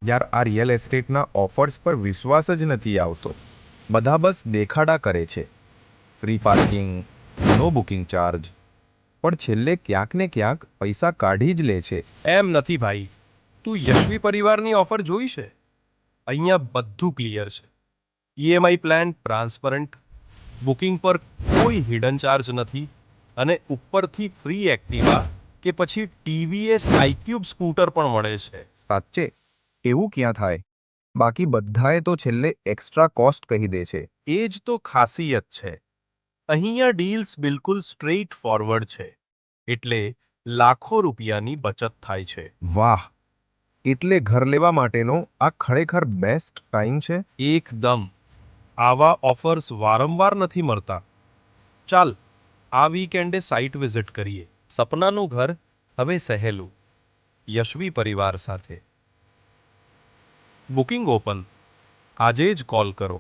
યાર આ real એસ્ટેટના offers પર વિશ્વાસ જ નથી આવતો. બધા બસ દેખાડા કરે છે. ફ્રી પાર્કિંગ, નો બુકિંગ ચાર્જ, પણ છેલ્લે ક્યાંક ને ક્યાંક પૈસા કાઢી જ લે છે. એમ નથી ભાઈ, તું યશવી પરિવારની ઓફર જોઈ છે? અહીંયા બધું ક્લિયર છે. ઈએમઆઈ પ્લાન ટ્રાન્સપરન્ટ, બુકિંગ પર કોઈ હિડન ચાર્જ નથી અને ઉપરથી ફ્રી એક્ટિવા કે પછી ટીવીએસ આઈક્યુબ સ્કૂટર પણ મળે છે. સાચે એવું ક્યાં થાય? બાકી બધાએ તો છેલ્લે એક્સ્ટ્રા કોસ્ટ કહી દે છે. એ જ તો ખાસિયત છે. અહીંયા ડીલ્સ બિલકુલ સ્ટ્રેટ ફોરવર્ડ છે, એટલે લાખો રૂપિયાની બચત થાય છે. વાહ, એટલે ઘર લેવા માટેનો આ ખરેખર બેસ્ટ ટાઈમ છે. એકદમ. આવા ઓફર્સ વારંવાર નથી મળતા. ચાલ, આ વીકેન્ડે સાઇટ વિઝિટ કરીએ. સપનાનું ઘર હવે સહેલું, યશવી પરિવાર સાથે. Booking open. આજે જ કોલ કરો.